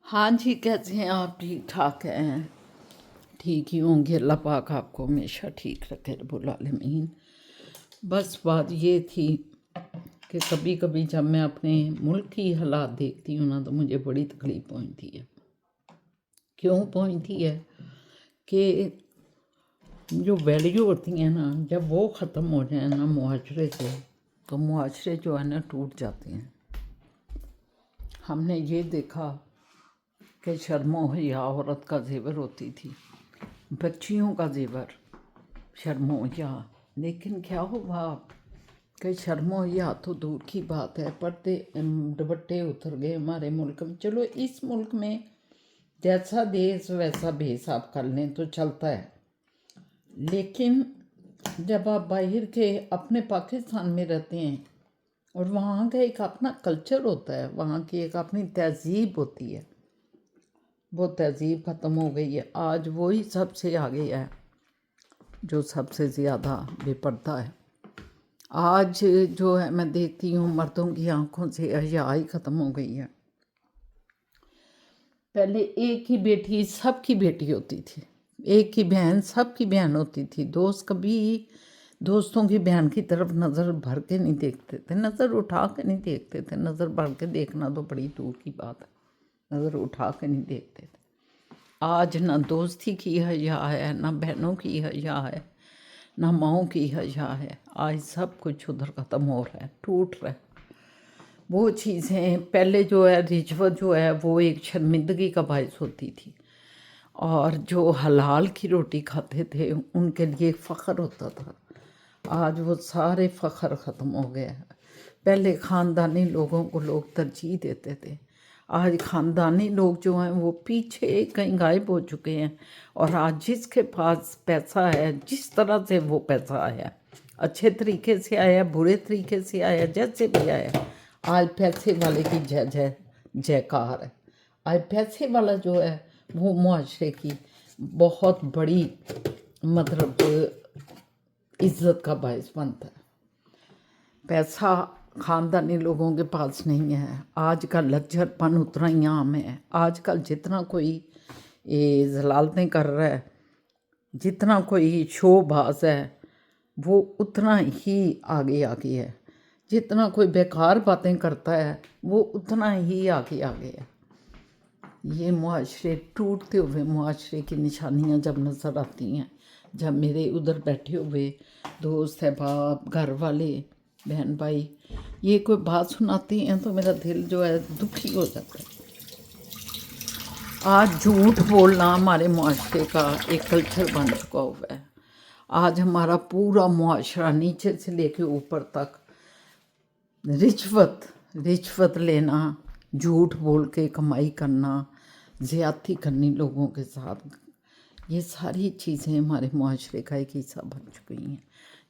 हाँ जी, कैसे हैं आप? ठीक ठाक हैं? ठीक ही होंगे। अल्लाह पाक आपको हमेशा ठीक रखे रब्बुल आलमीन। बस बात ये थी कि कभी कभी जब मैं अपने मुल्क की हालात देखती हूँ ना तो मुझे बड़ी तकलीफ़ पहुँचती है। क्यों पहुँचती है कि जो वैल्यू होती हैं ना, जब वो ख़त्म हो जाए ना मुआशरे से, तो मुआशरे जो है ना टूट जाते हैं। हमने ये देखा कि शर्मो हया औरत का जेवर होती थी, बच्चियों का जेवर शर्मो हया। लेकिन क्या हुआ कि शर्मो हया तो दूर की बात है, पर्दे दुपट्टे उतर गए हमारे मुल्क में। चलो इस मुल्क में जैसा देश वैसा भेस आप कर लें तो चलता है, लेकिन जब आप बाहर के अपने पाकिस्तान में रहते हैं और वहाँ का एक अपना कल्चर होता है, वहाँ की एक अपनी तहजीब होती है, वो तहजीब ख़त्म हो गई है। आज वही सबसे आगे है जो सबसे ज़्यादा बेपर्दा है। आज जो है मैं देखती हूँ मर्दों की आंखों से हया ही ख़त्म हो गई है। पहले एक ही बेटी सबकी बेटी होती थी, एक ही बहन सबकी बहन होती थी। दोस्त कभी दोस्तों की बहन की तरफ नज़र भर के नहीं देखते थे, नज़र उठा के नहीं देखते थे। नज़र भर के देखना तो बड़ी दूर की बात है, नज़र उठा के नहीं देखते थे। आज ना दोस्ती की हया है, ना बहनों की हया है, ना माओं की हया है। आज सब कुछ उधर ख़त्म हो रहा है, टूट रहा है। वो चीज़ें पहले जो है रिश्वत जो है वो एक शर्मिंदगी का बायस होती थी, और जो हलाल की रोटी खाते थे उनके लिए फ़ख्र होता था। आज वो सारे फ़ख्र ख़त्म हो गए हैं। पहले ख़ानदानी लोगों को लोग तरजीह देते थे, आज ख़ानदानी लोग जो हैं वो पीछे कहीं गायब हो चुके हैं। और आज जिसके पास पैसा है, जिस तरह से वो पैसा आया, अच्छे तरीके से आया, बुरे तरीके से आया, जैसे भी आया, आज पैसे वाले की जय जय जयकार है। आज पैसे वाला जो है वो मुआशरे की बहुत बड़ी मतलब इज्जत का बायस बनता है। पैसा ख़ानदानी लोगों के पास नहीं है। आज का लज्जतपन उतना ही आम है। आजकल जितना कोई ये जलालतें कर रहा है, जितना कोई शोबाज है, वो उतना ही आगे आगे है। जितना कोई बेकार बातें करता है वो उतना ही आगे आगे है। ये मुआशरे टूटते हुए मुआशरे की निशानियाँ जब नज़र आती हैं, जब मेरे उधर बैठे हुए दोस्त अहबाब, घर वाले, बहन भाई ये कोई बात सुनाती हैं तो मेरा दिल जो है दुखी हो जाता है। आज झूठ बोलना हमारे मुआशरे का एक कल्चर बन चुका हुआ है। आज हमारा पूरा मुआशरा नीचे से लेके ऊपर तक रिश्वत लेना, झूठ बोल के कमाई करना, ज़्यादती करनी लोगों के साथ, ये सारी चीज़ें हमारे मुआशरे का एक हिस्सा बन चुकी हैं,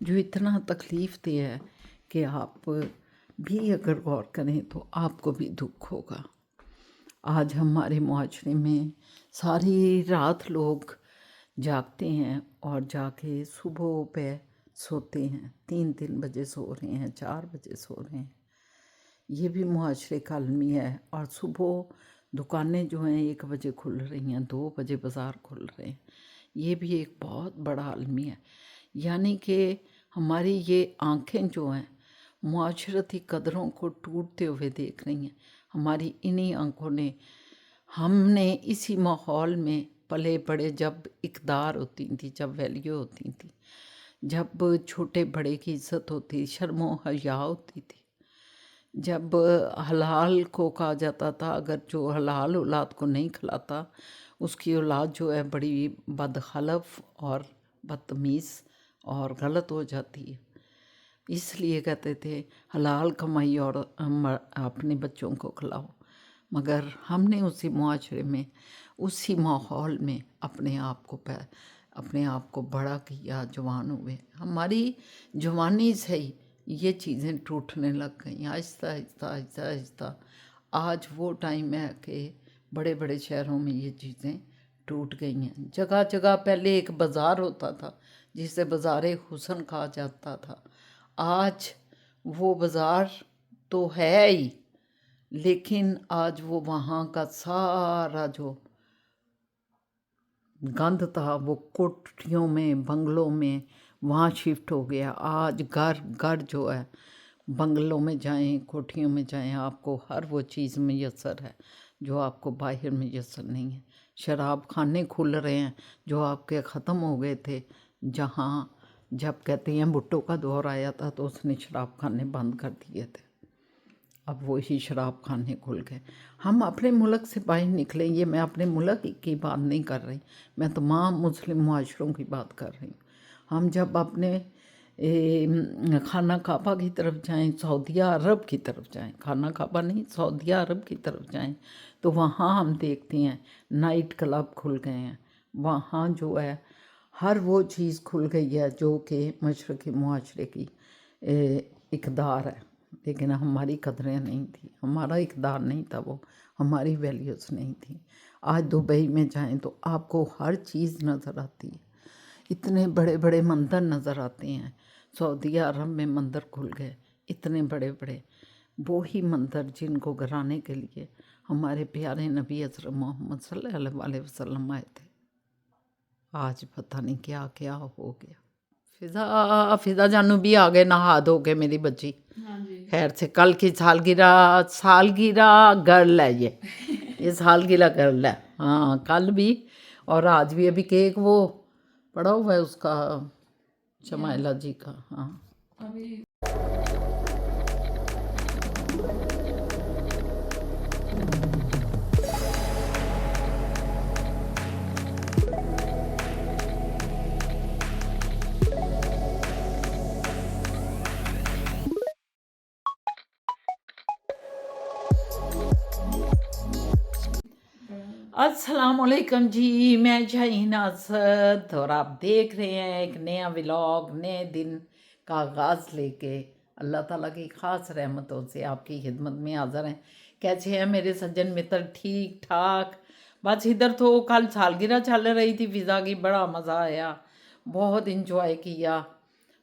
जो इतना तकलीफ़ दे है कि आप भी अगर गौर करें तो आपको भी दुख होगा। आज हमारे मुआशरे में सारी रात लोग जागते हैं और जाके सुबह पे सोते हैं, 3-3 बजे सो रहे हैं, 4 बजे सो रहे हैं। ये भी मुआशरे का अलमी है। और सुबह दुकानें जो हैं 1 बजे खुल रही हैं, 2 बजे बाज़ार खुल रहे हैं। ये भी एक बहुत बड़ा अलमी है। यानी कि हमारी ये आँखें जो हैं मुआशरती कदरों को टूटते हुए देख रही हैं। हमारी इन्हीं आँखों ने, हमने इसी माहौल में पले बड़े, जब इक़दार होती थी, जब वैल्यू होती थी, जब छोटे बड़े की इज़्ज़त होती, शर्मो हया होती थी, जब हलाल को कहा जाता था अगर जो हलाल औलाद को नहीं खिलाता उसकी औलाद जो है बड़ी बदखलफ और बदतमीज़ और गलत हो जाती है। इसलिए कहते थे हलाल कमाई और अपने बच्चों को खिलाओ। मगर हमने उसी मुआशरे में, उसी माहौल में अपने आप को बड़ा किया, जवान हुए। हमारी जवानी से ही ये चीज़ें टूटने लग गई आहिस्ता आहिस्ता आहिस्ता आहिस्ता। आज वो टाइम है कि बड़े बड़े शहरों में ये चीज़ें टूट गई हैं। जगह जगह पहले एक बाज़ार होता था जिसे बाज़ार हुस्न कहा जाता था। आज वो बाज़ार तो है ही, लेकिन आज वो वहाँ का सारा जो गंद था वो कोठरियों में, बंगलों में वहाँ शिफ्ट हो गया। आज घर घर जो है, बंगलों में जाएं, कोठरियों में जाएं, आपको हर वो चीज़ मैसर है जो आपको बाहर मैसर नहीं है। शराब खाने खुल रहे हैं जो आपके ख़त्म हो गए थे। जहाँ जब कहते हैं भुट्टो का दौर आया था तो उसने शराब खाने बंद कर दिए थे, अब वही शराब खाने खुल गए। हम अपने मुल्क से बाहर निकले, ये मैं अपने मुल्क की बात नहीं कर रही, मैं तमाम मुस्लिम मुआशरों की बात कर रही हूँ। हम जब अपने खाना काबा की तरफ जाएं, सऊदी अरब की तरफ जाएं, खाना काबा नहीं सऊदी अरब की तरफ जाएं, तो वहाँ हम देखते हैं नाइट क्लब खुल गए हैं। वहाँ जो है हर वो चीज़ खुल गई है जो कि मशरक़ी मुआशरे की इक़दार है, लेकिन हमारी कदरें नहीं थी, हमारा इक़दार नहीं था, वो हमारी वैल्यूज़ नहीं थी। आज दुबई में जाएं तो आपको हर चीज़ नज़र आती है, इतने बड़े बड़े मंदिर नज़र आते हैं। सऊदी अरब में मंदिर खुल गए इतने बड़े बड़े, वो ही मंदिर जिनको गिराने के लिए हमारे प्यारे नबी हज़रत मोहम्मद सल्लल्लाहु अलैहि वसल्लम आए थे। आज पता नहीं क्या क्या हो गया। फिज़ा जानू भी आ गए नहा धो के, मेरी बच्ची। हाँ जी। खैर से कल की सालगिरह गर्ल है ये सालगिरह गर्ल है। हाँ कल भी और आज भी। अभी केक वो पड़ा हुआ है उसका, शमाइला जी का। हाँ अभी अस्सलाम वालेकुम जी, मैं शाहीन असद और आप देख रहे हैं एक नया व्लॉग, नए दिन का आगाज़ लेके अल्लाह ताला की ख़ास रहमतों से आपकी खिदमत में हाज़िर हैं। कैसे हैं मेरे सज्जन मित्र? ठीक ठाक। बस इधर तो कल सालगिरह चल रही थी फ़िज़ा की, बड़ा मज़ा आया, बहुत इंजॉय किया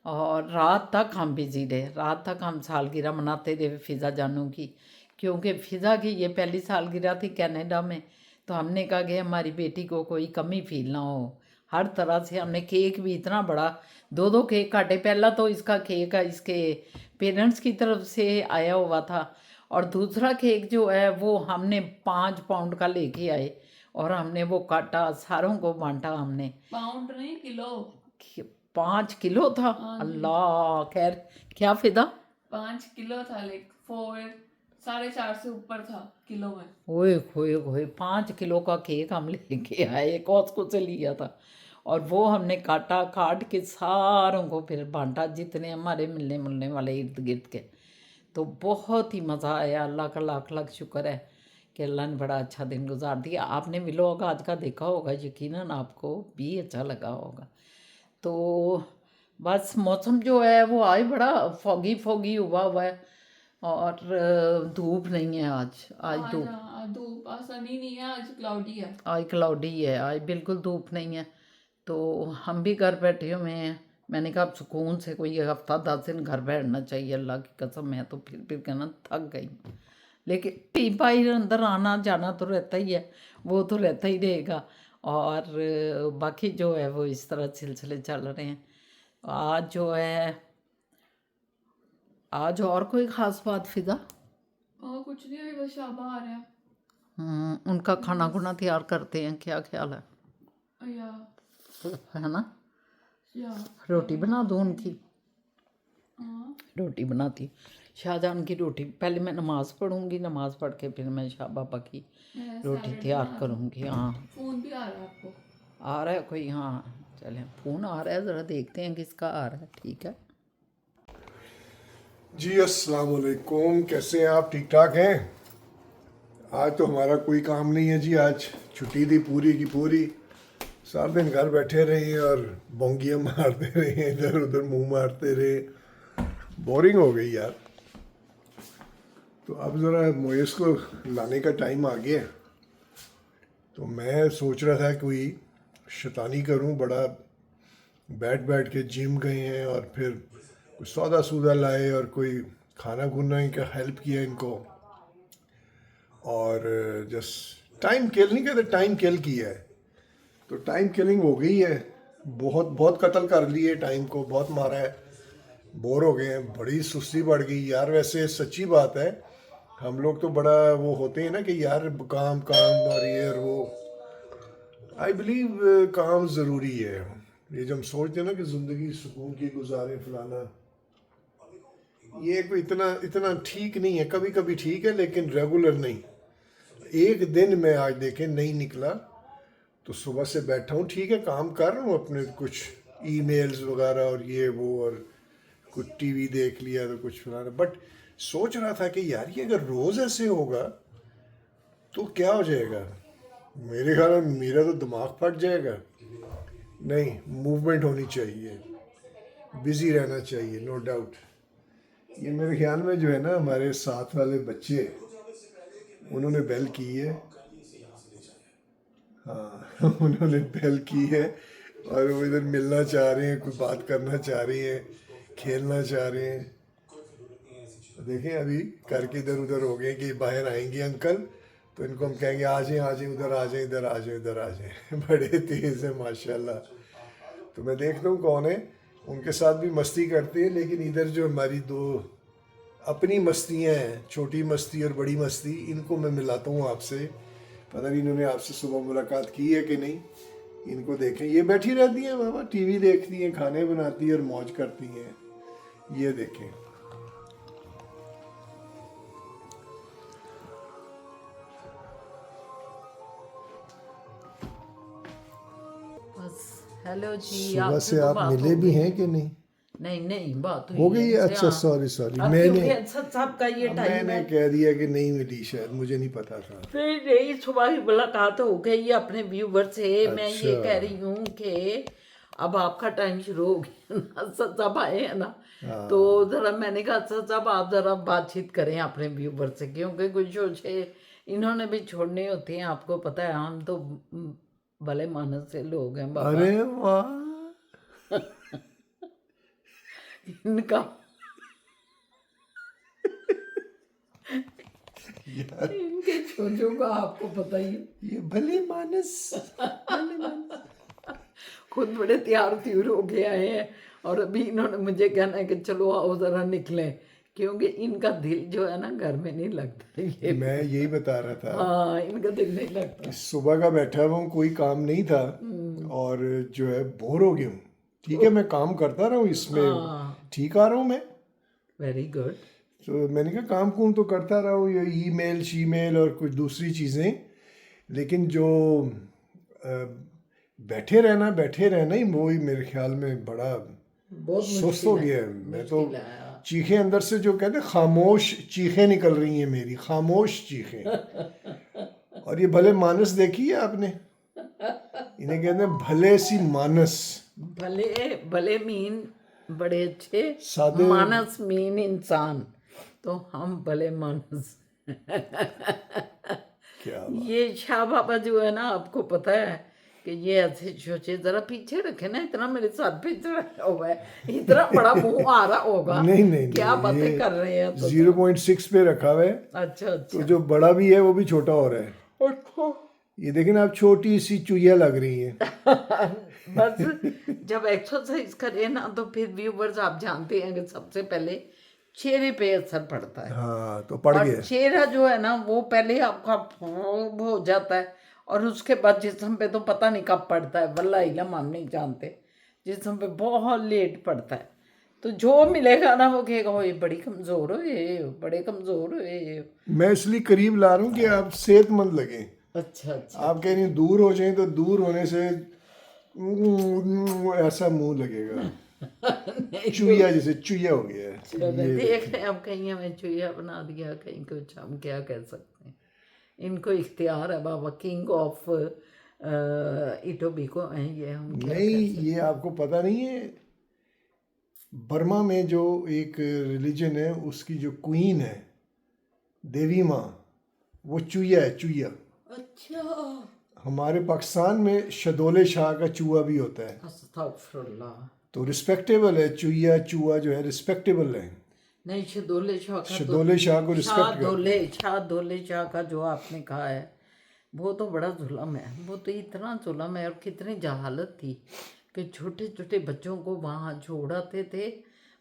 और रात तक हम बिज़ी रहे। रात तक हम सालगिरह मनाते रहे फ़िज़ा जानू की, क्योंकि फ़िज़ा की ये पहली सालगिरह थी कनाडा में। तो हमने कहा कि हमारी बेटी को कोई कमी फील ना हो, हर तरह से हमने केक भी इतना बड़ा, दो केक काटे। पहला तो इसका केक है इसके पेरेंट्स की तरफ से आया हुआ था, और दूसरा केक जो है वो हमने 5 पाउंड का लेके आए और हमने वो काटा, सारों को बांटा हमने। पाउंड नहीं किलो। 5 किलो था। हाँ जी। अल्लाह खैर, क्या फ़िदा? 5 किलो था, लाइक 4.5 से ऊपर था किलो में। ओए होए होए, 5 किलो का केक हम लेके आए, कॉस्को से लिया था, और वो हमने काटा, काट के सारों को फिर बांटा जितने हमारे मिलने मिलने वाले इर्द गिर्द के। तो बहुत ही मज़ा आया। अल्लाह का लाख लाख शुक्र है कि अल्लाह ने बड़ा अच्छा दिन गुजार दिया। आपने व्लॉग आज का देखा होगा, यकीनन आपको भी अच्छा लगा होगा। तो बस मौसम जो है वो आज बड़ा फॉगी फॉगी हुआ है, और धूप नहीं है आज। आज धूप, आज धूप, आज सनी नहीं है, आज क्लाउडी है। आज क्लाउडी है, आज बिल्कुल धूप नहीं है। तो हम भी घर बैठे हुए हैं। मैंने कहा अब सुकून से कोई हफ्ता 10 दिन घर बैठना चाहिए, अल्लाह की कसम। मैं तो फिर कहना थक गई, लेकिन पी पाई अंदर आना जाना तो रहता ही है, वो तो रहता ही रहेगा। और बाकी जो है वो इस तरह सिलसिले चल रहे हैं। आज जो है, आज और कोई ख़ास बात फ़िज़ा? और कुछ नहीं, अभी बस शाबा आ रहा है। उनका खाना खुना तैयार करते हैं, क्या ख्याल है? या है ना? या रोटी बना दूँ उनकी? हाँ रोटी बनाती, शाहजहान की रोटी। पहले मैं नमाज़ पढ़ूंगी, नमाज़ पढ़ के फिर मैं शाह बाबा की रोटी तैयार करूंगी। हाँ फ़ोन भी आ रहा है आपको? आ रहा है कोई? हाँ चलें, फ़ोन आ रहा है, ज़रा देखते हैं किसका आ रहा है। ठीक है जी अस्सलाम वालेकुम, कैसे हैं आप? ठीक ठाक हैं? आज तो हमारा कोई काम नहीं है जी, आज छुट्टी थी पूरी की पूरी। सारा दिन घर बैठे रहे और बोंगियाँ मारते रहे, इधर उधर मुंह मारते रहे, बोरिंग हो गई यार। तो अब ज़रा मोइस को लाने का टाइम आ गया। तो मैं सोच रहा था कोई शैतानी करूं, बड़ा बैठ बैठ के जिम गए हैं और फिर कुछ सौदा सूदा लाए और कोई खाना खुना का हेल्प किया इनको। और जस्ट टाइम किल नहीं कहते, टाइम किल किया है। तो टाइम किलिंग हो गई है, बहुत बहुत कत्ल कर लिए टाइम को, बहुत मारा है, बोर हो गए हैं, बड़ी सुस्ती बढ़ गई यार। वैसे सच्ची बात है, हम लोग तो बड़ा वो होते हैं ना कि यार काम काम और ये और वो। आई बिलीव काम ज़रूरी है। ये जो हम सोचते हैं ना कि ज़िंदगी सुकून की गुजारें फलाना, ये कोई इतना इतना ठीक नहीं है। कभी कभी ठीक है लेकिन रेगुलर नहीं। एक दिन में आज देखें नहीं निकला तो सुबह से बैठा हूँ, ठीक है काम कर रहा हूँ अपने, कुछ ईमेल्स वगैरह और ये वो, और कुछ टीवी देख लिया तो कुछ फलाना। बट सोच रहा था कि यार ये अगर रोज़ ऐसे होगा तो क्या हो जाएगा। मेरे ख्याल में मेरा तो दिमाग फट जाएगा। नहीं, मूवमेंट होनी चाहिए, बिजी रहना चाहिए, नो डाउट। ये मेरे ख्याल में जो है ना, हमारे साथ वाले बच्चे, उन्होंने बेल की है। हाँ उन्होंने बेल की है और वो इधर मिलना चाह रहे हैं, कोई बात करना चाह रही हैं, खेलना चाह रहे हैं। तो देखें अभी करके इधर उधर हो गए कि बाहर आएंगे अंकल, तो इनको हम कहेंगे आ जाएं उधर आ जाएं, इधर आ जाएं, इधर आ जाएं। बड़े तेज़ हैं माशाल्लाह। तो मैं देखता हूँ कौन है, उनके साथ भी मस्ती करते हैं। लेकिन इधर जो हमारी दो अपनी मस्तियाँ हैं, छोटी मस्ती और बड़ी मस्ती, इनको मैं मिलाता हूँ आपसे। पता नहीं इन्होंने आपसे सुबह मुलाकात की है कि नहीं। इनको देखें, ये बैठी रहती हैं बाबा, टीवी देखती हैं, खाने बनाती हैं और मौज करती हैं। ये देखें, बस हेलो जी। सुबह आपसे से तो आप बात मिले हो भी गई। हैं कि नहीं? नहीं नहीं, बात हुई हो गई है? है अच्छा सॉरी सॉरी, मैंने साहब का ये टाइम मैंने है। कह दिया कि नहीं मिली, शायद मुझे नहीं पता था। फिर यही सुबह की मुलाकात हो गई अपने व्यूवर से। मैं ये अच्छा। कह रही हूँ कि अब आपका टाइम शुरू हो गया ना, सच साहब आए हैं ना, तो जरा मैंने कहा सच साहब आप जरा बातचीत करें अपने व्यूवर से, क्योंकि कुछ सोचे इन्होंने भी छोड़ने होते हैं। आपको पता है हम तो भले मानस से लोग हैं बाबा। अरे वाह, इनका यार इनके छोचों का आपको पता ही है। ये भले मानस, भले मानस। खुद बड़े तैयार त्यूर हो के आए हैं और अभी इन्होंने मुझे कहना है कि चलो आओ जरा निकलें, क्योंकि इनका दिल जो है ना घर में नहीं लगता। ये मैं यही बता रहा था हाँ, इनका दिल नहीं लगता। कि सुबह का बैठा हुआ हूँ, कोई काम नहीं था और जो है बोर हो गया हूँ। ठीक है मैं काम करता रहा हूँ इसमें, हाँ, ठीक आ रहा हूँ मैं। Very good. तो मैंने कहा काम कुम तो करता रहा हूँ, ये ईमेल शीमेल और कुछ दूसरी चीज़ें, लेकिन जो बैठे रहना ही वो ही मेरे ख्याल में बड़ा बहुत सुस्त हो गया है। मैं तो मुश्किल है। चीखें अंदर से जो कहते हैं, खामोश चीखें निकल रही हैं मेरी, खामोश चीखें। और ये भले मानस देखी है आपने, इन्हें कहते हैं भले सी मानस। भले भले मीन बड़े अच्छे, सादे मानस मीन इंसान, तो हम भले मानस। क्या बात। ये शाह बाबा जो है ना, आपको पता है कि ये ऐसे सोचे, जरा पीछे रखे ना, इतना मेरे साथ पीछे रखा हुआ है, इतना बड़ा मुंह आ रहा होगा। नहीं नहीं क्या नहीं, बातें ये कर रहे हैं तो। 0.6 पे रखा हुआ है। अच्छा तो अच्छा जो बड़ा भी है वो भी छोटा हो रहा है। अच्छा। ये देखें ना, आप छोटी सी चुईया लग रही हैं। बस जब एक्सरसाइज करें ना तो फिर व्यूवर्स आप जानते हैं कि सबसे पहले चेहरे पे असर पड़ता है। हाँ तो पड़ और गया। चेहरा जो है ना वो पहले आपका वो हो जाता है, और उसके बाद जिस्म पे तो पता नहीं कब पड़ता है, वल्लाह इलम हम नहीं जानते, जिस्म पे बहुत लेट पड़ता है। तो जो मिलेगा ना वो कहेगा वो ये बड़ी कमज़ोर हो, ये बड़े कमज़ोर हो ये। मैं इसलिए करीब ला रहा हूँ कि आप सेहतमंद लगें। अच्छा अच्छा। आप कह रही हैं दूर हो जाएं, तो दूर होने से ऐसा मुंह लगेगा, चुईया जैसे चुईया हो गया है। चलो देख रहे हैं, अब कहीं हमें चुईया बना दिया, कहीं कुछ, हम क्या कह सकते हैं। इनको इख्तियार है बाबा, किंग ऑफ इटोबिको हैं ये, हम क्या नहीं, कह सकते ये आपको पता नहीं है, बर्मा में जो एक रिलीजन है उसकी जो क्वीन है देवी माँ, वो चुईया है, चुईया। अच्छा। हमारे पाकिस्तान में शदोले शाह का चूहा भी होता है, अस्तगफुरुल्लाह। तो रिस्पेक्टेबल है। चुईया चूहा जो है रिस्पेक्टेबल है। नहीं, शहदोले शाह का शहदोले शाह को रिस्पेक्ट कर। शाहदोले शाह का जो आपने कहा है वो तो बड़ा जुल्म है, वो तो इतना जुल्म है। और कितनी जहालत थी कि छोटे छोटे बच्चों को वहाँ छोड़ाते थे।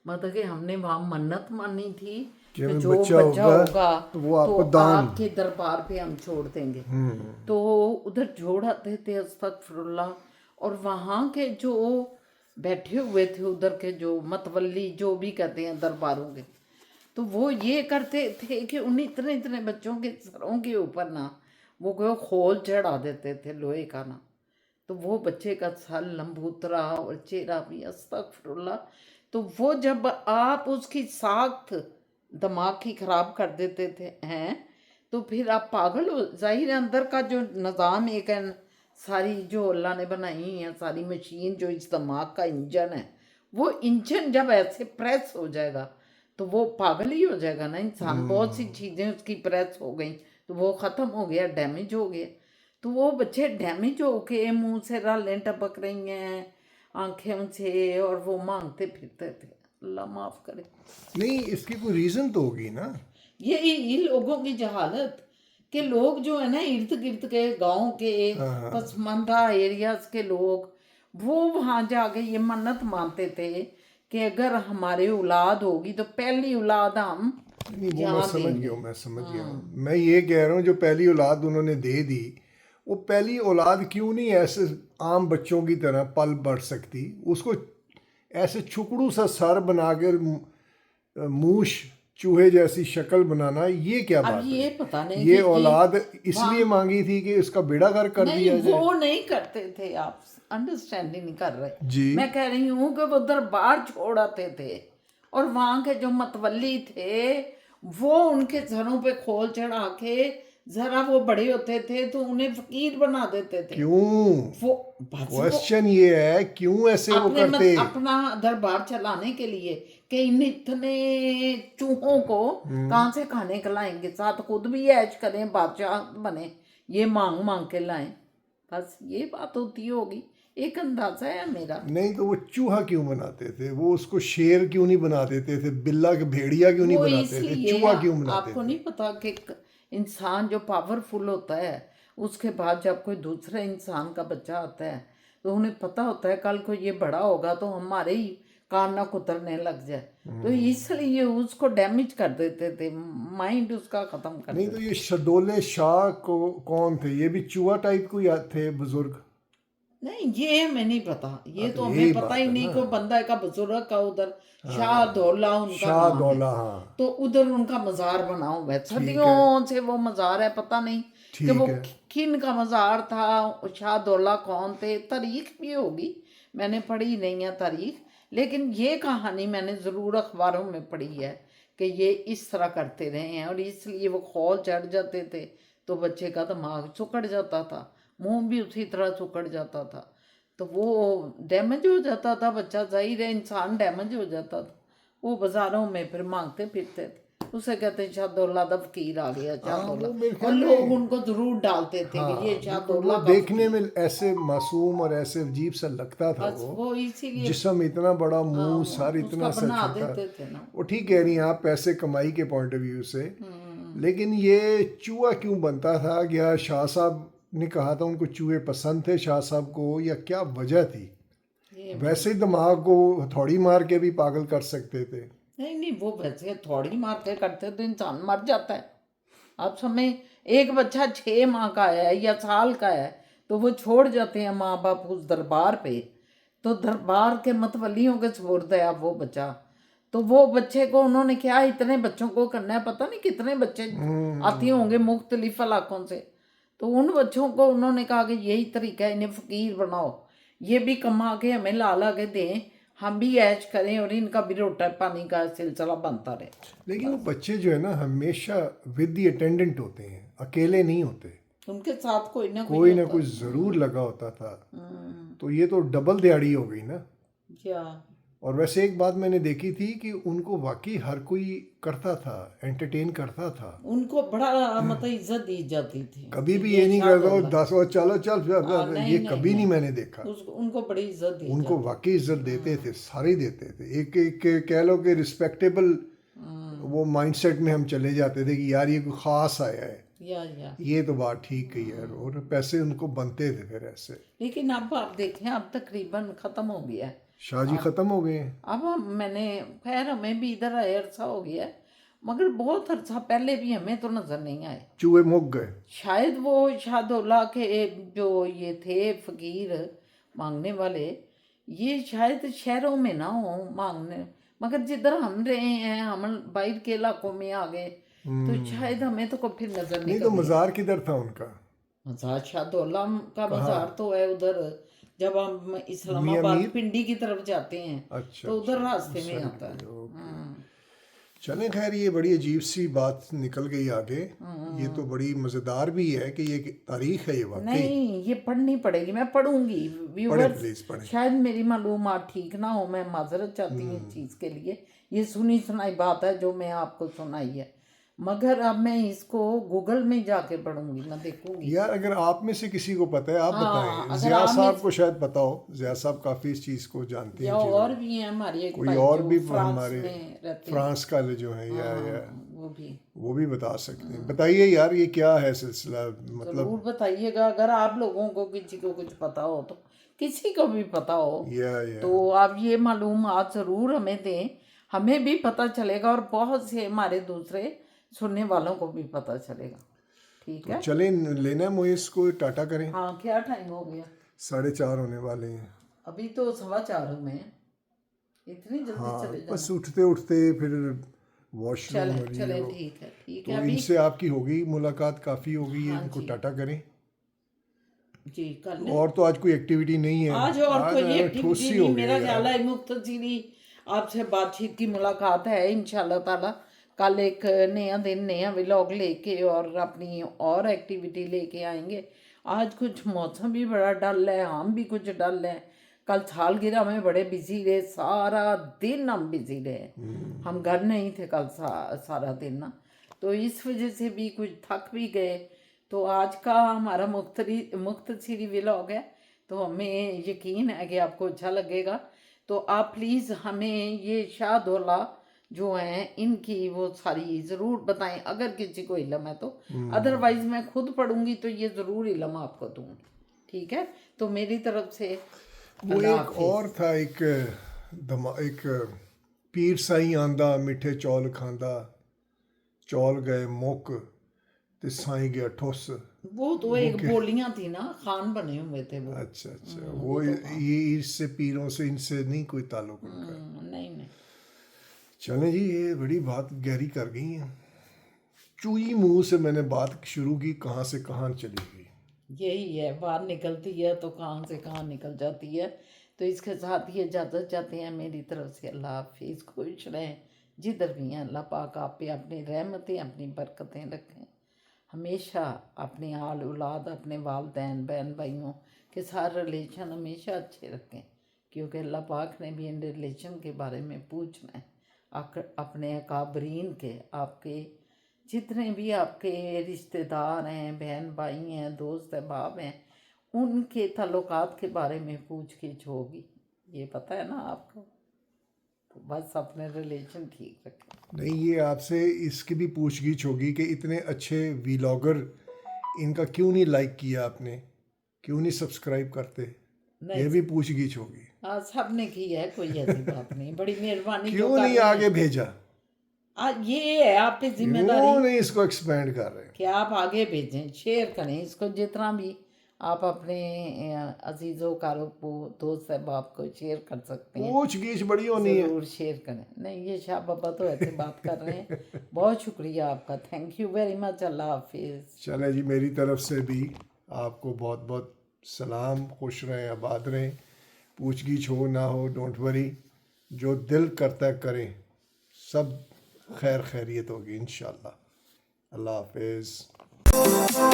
मतलब कि हमने वहाँ मन्नत मानी थी कि कि हमें जो बच्चा बच्चा होगा होगा तो वो आपको तो दान। आपके दरबार पे हम छोड़ देंगे। तो उधर छोड़ाते थे, अस्तगफिरुल्लाह। और वहाँ के जो बैठे हुए थे उधर के जो मतवल्ली जो भी कहते हैं दरबारों के, तो वो ये करते थे कि उन इतने इतने बच्चों के सरों के ऊपर ना वो कोई खोल चढ़ा देते थे लोहे का ना। तो वो बच्चे का सर लंबूतरा और चेहरा भी, अस्तगफिरुल्लाह। तो वो जब आप उसकी साख्त दिमाग की खराब कर देते थे हैं, तो फिर आप पागल हो। जाहिर है अंदर का जो निज़ाम एक है, सारी जो अल्लाह ने बनाई है सारी मशीन, जो इस दिमाग का इंजन है, वो इंजन जब ऐसे प्रेस हो जाएगा तो वो पागल ही हो जाएगा ना इंसान। बहुत सी चीज़ें उसकी प्रेस हो गई तो वो ख़त्म हो गया, डैमेज हो गया। तो वो बच्चे डैमेज हो के मुंह से रालें टपक रही हैं आंखें से, और वो मांगते फिरते थे। अल्लाह माफ़ करे। नहीं, इसकी कोई रीज़न तो होगी ना। ये लोगों की जहालत के लोग जो है ना इर्द गिर्द के गांव के पसमानदा एरियाज के लोग, वो वहाँ जाके ये मन्नत मानते थे कि अगर हमारे औलाद होगी तो पहली औलाद हम नहीं, वो मैं यहाँ समझ देंगे। गया हूँ, मैं समझ गया हूँ। मैं ये कह रहा हूँ जो पहली औलाद उन्होंने दे दी, वो पहली औलाद क्यों नहीं ऐसे आम बच्चों की तरह पल बढ़ सकती? उसको ऐसे छुकड़ू सा सर बनाकर मूछ चूहे जैसी शक्ल बनाना, ये क्या अब बात ये है? पता नहीं ये कि औलाद इसलिए मांगी थी कि इसका बेड़ा गर्क कर नहीं, दिया जाए। वो नहीं करते थे। आप अंडरस्टैंडिंग नहीं कर रहे। जी। मैं कह रही हूँ कि वो दरबार छोड़ आते थे और वहाँ के जो मतवल्ली थे वो उनके सरों पे खोल चढ़ा के जरा वो बड़े होते थे तो उन्हें फकीर बना देते थे। क्यों? वो बस वो क्वेश्चन ये है, क्यों ऐसे वो करते? अपना दरबार चलाने के लिए कि इन इतने चूहों को कहाँ से खाने खिलाएंगे, साथ खुद भी ऐश करें, बादशाह बने, ये मांग मांग के लाएं। बस ये बात होती होगी, एक अंदाजा है मेरा। नहीं तो वो चूहा क्यों बनाते थे? वो उसको शेर क्यों नहीं बना देते थे? बिल्ला के भेड़िया क्यों नहीं वो बनाते थे? इसलिए चूहा क्यों बनाते आपको थे? नहीं पता कि इंसान जो पावरफुल होता है उसके बाद जब कोई दूसरे इंसान का बच्चा आता है तो उन्हें पता होता है कल को ये बड़ा होगा तो हमारे ही कान ना कुतरने लग जाए, तो इसलिए उसको डैमेज कर देते थे, माइंड उसका ख़त्म कर नहीं देते। तो ये शहदोले शाह को कौन थे? ये भी चूहा टाइप को थे बुजुर्ग? नहीं, ये हमें नहीं पता, ये हाँ, तो तो हमें यही पता बात ही है नहीं ना। को बंदा का बुजुर्ग का उधर शाह दौला उनका शाह नाम है। दौला, हाँ। तो उधर उनका मज़ार बना हुआ है, ठीक है, सदियों से वो मज़ार है। पता नहीं कि वो ठीक है। किन का मज़ार था, शाह दौला कौन थे, तारीख भी होगी, मैंने पढ़ी नहीं है तारीख। लेकिन ये कहानी मैंने ज़रूर अखबारों में पढ़ी है कि ये इस तरह करते रहे हैं और इसलिए वो खौल चढ़ जाते थे तो बच्चे का दिमाग सुकड़ जाता था, मुंह भी उसी तरह सुकड़ जाता था, तो वो डैमेज हो जाता था बच्चा। जाहिर है इंसान डैमेज हो जाता था। वो बाजारों में फिर मांगते फिरते थे, उसे कहते शाहदौला दा फकीर आ गया, हाँ, शाहदौला। वो मेरे और ख्याल लोग में, उनको जरूर डालते थे कि ये हाँ, शाहदौला वो का देखने फकीर। में ऐसे मासूम और ऐसे अजीब सा लगता था। बस वो इसीलिए जिस्म इतना बड़ा, मुंह, सर उसका इतना सा बना छोटा। देते थे ना। वो ठीक कह रही हैं आप, पैसे कमाई के पॉइंट ऑफ व्यू से। लेकिन ये चूहा क्यों बनता था? क्या शाह साहब ने कहा था उनको चूहे पसंद थे शाह साहब को, या क्या वजह थी? ये वैसे ही दिमाग को हथौड़ी मार के भी पागल कर सकते थे। नहीं नहीं, वो वैसे थोड़ी मार के करते तो इंसान मर जाता है। आप समय एक बच्चा 6 माह का है या साल का है तो वो छोड़ जाते हैं माँ बाप उस दरबार पे, तो दरबार के मतवलियों के सुपुर्द है अब वो बच्चा। तो वो बच्चे को उन्होंने क्या इतने बच्चों को करना है, पता नहीं कितने बच्चे आते होंगे मुख्तलिफ इलाकों से। तो उन बच्चों को उन्होंने कहा कि यही तरीका है, इन्हें फ़कीर बनाओ, ये भी कमा के हमें ला ला के दें, हम भी ऐश करें और इनका भी रोटा पानी का सिलसिला बनता रहे। लेकिन वो बच्चे जो है ना हमेशा विद दी अटेंडेंट होते हैं, अकेले नहीं होते। उनके साथ कोई ना कोई ना होता। कोई ज़रूर लगा होता था। तो ये तो डबल दिहाड़ी हो गई ना। क्या और वैसे एक बात मैंने देखी थी कि उनको वाकई हर कोई करता था, एंटरटेन करता था। उनको बड़ा मतलब इज्जत दी जाती थी। कभी भी ये नहीं करता वो 10 और चलो चल, नहीं, ये नहीं, कभी नहीं नहीं। मैंने देखा। उनको बड़ी इज्जत दी उनको वाकई इज्जत देते थे, सारे देते थे। एक एक कह लो कि रिस्पेक्टेबल वो माइंडसेट में हम चले जाते थे कि यार ये कोई ख़ास आया है। या ये तो बात ठीक कही है, और पैसे उनको बनते थे फिर ऐसे। लेकिन अब आप देखें, अब तकरीबन ख़त्म हो गया है। शाहजी ख़त्म हो गए हैं। अब मैंने खैर हमें भी इधर आए अरसा हो गया है, मगर बहुत अरसा पहले भी हमें तो नज़र नहीं आए। चूहे मुक गए। शायद वो शाहदौला के जो ये थे फकीर मांगने वाले, ये शायद शहरों में ना हो मांगने, मगर जिधर हम रहे हैं, हम बाहर के इलाकों में आ गए, तो शायद हमें तो कभी नज़र नहीं नहीं तो मज़ार किधर था उनका? मज़ार शाहदौला का मज़ार तो है उधर, जब हम इस्लामाबाद पिंडी की तरफ जाते हैं अच्छा, तो उधर रास्ते में आता है। चलें, खैर ये बड़ी अजीब सी बात निकल गई आगे। ये तो बड़ी मज़ेदार भी है कि ये तारीख है ये वाकई। नहीं, ये पढ़नी पड़ेगी, मैं पढ़ूंगी। पढ़े व्यूअर्स, प्लीज़ पढ़े। शायद मेरी मालूमात ठीक ना हो, मैं माजरत चाहती हूँ इस चीज़ के लिए। ये सुनी सुनाई बात है जो मैं आपको सुनाई है, मगर अब मैं इसको गूगल में जाके पढ़ूंगी, मैं देखूंगी। यार अगर आप में से किसी को पता है आप हाँ, बताएं। अगर ज़िया आप साहब में- को शायद पता हो, ज़िया साहब काफ़ी इस चीज़ को जानते या हैं चीज़ों और को। भी हैं हमारे एक कोई भाई और जो भी फ्रांस हमारे में रहते हैं, फ्रांस का जो है या वो भी बता सकते हैं। बताइए यार ये क्या है सिलसिला, मतलब जरूर बताइएगा। अगर आप लोगों को किसी को कुछ पता हो, तो किसी को भी पता हो या तो आप ये मालूमात ज़रूर हमें दें, हमें भी पता चलेगा और बहुत से हमारे दूसरे सुनने वालों को भी पता चलेगा। ठीक है। चलें, लेना मोइस को टाटा करें। हाँ, क्या टाइम हो गया? 4:30 होने वाले हैं। अभी तो 4:15 में है, इतनी जल्दी हाँ, चले जाना? बस उठते उठते फिर वॉशरूम चलें और ये चलें, वो। ठीक है, ठीक तो है। अभी इनसे आपकी होगी मुलाकात, काफ़ी हो गई है, हाँ इनको जी। टाटा करें। जी, कर लें। और तो आज कोई एक्टिविटी नहीं है। आज और कोई एक्टिविटी ठोसी नहीं, हो गई मेरा यार। ख्याल है मुख्तसरी आपसे बातचीत की मुलाकात है इंशाल्लाह ताला। कल एक नया दिन, नया व्लॉग लेके और अपनी और एक्टिविटी लेके आएंगे। आज कुछ मौसम भी बड़ा डल है, हम भी कुछ डल है। कल सालगिरह में बड़े बिजी रहे, सारा दिन हम बिजी रहे। हम घर नहीं थे कल सारा दिन ना, तो इस वजह से भी कुछ थक भी गए। तो आज का हमारा मुख्तसरी व्लॉग है, तो हमें यकीन है कि आपको अच्छा लगेगा। तो आप प्लीज़ हमें ये शाहदौला जो हैं इनकी वो सारी ज़रूर बताएं, अगर किसी को इल्म है तो। अदरवाइज़ मैं खुद पढ़ूंगी तो ये ज़रूर इल्म आपको दूंगी। ठीक है, तो मेरी तरफ से वो अल्लाह एक हाफिज़। और था, एक पीर साई आंदा मिठे चौल खांदा, चौल गए मुक ते साई गया ठुस। वो तो एक बोलियां थी ना, खान बने हुए थे वो। अच्छा, वो ये इससे पीरों से इनसे नहीं कोई ताल्लुक उनका। नहीं नहीं, चलें जी, ये बड़ी बात गहरी कर गई है। चुई मुंह से मैंने बात शुरू की, कहाँ से कहाँ चली गई। यही है, बाहर निकलती है तो कहाँ से कहाँ निकल जाती है। तो इसके साथ ही इजाज़त चाहते हैं मेरी तरफ से। अल्लाह हाफिज़, खुश रहें जिधर भी हैं। अल्लाह पाक आप पे अपनी रहमतें, अपनी बरकतें रखें। हमेशा अपने आल औलाद, अपने वालदैन, बहन भाइयों के साथ रिलेशन हमेशा अच्छे रखें, क्योंकि अल्लाह पाक ने भी इन रिलेशन के बारे में पूछना है। अपने अकाबरीन के, आपके जितने भी आपके रिश्तेदार हैं, बहन भाई हैं, दोस्त अहबाब हैं, उनके ताल्लुकात के बारे में पूछ-गिछ होगी। ये पता है ना आपको? तो बस अपने रिलेशन ठीक रखें। नहीं, ये आपसे इसकी भी पूछगिछ होगी कि इतने अच्छे व्लॉगर, इनका क्यों नहीं लाइक किया आपने, क्यों नहीं सब्सक्राइब करते, ये भी पूछगिछ होगी। हाँ, सब ने की है, कोई ऐसी बात नहीं। बड़ी मेहरबानी जो क्यों कर नहीं रहे हैं। आगे भेजा, ये है आप पे क्यों जिम्मेदारी नहीं इसको एक्सपेंड कर रहे। कि आप आगे भेजें, शेयर करें इसको, जितना भी आप अपने अजीज़ों कारों को, दोस्त अहबाब को शेयर कर सकते हैं। पूछगिछ बड़ी होनी है। ज़रूर शेयर करें। नहीं, ये शाह बाबा तो ऐसे बात कर रहे हैं। बहुत शुक्रिया आपका, थैंक यू वेरी मच। अल्लाह हाफिज़। चले जी, मेरी तरफ से भी आपको बहुत बहुत सलाम। खुश रहें, आबाद रहें। पूछगिछ हो ना हो, डोंट वरी, जो दिल करता है करें, सब खैरियत होगी इंशाल्लाह। अल्लाह हाफिज़।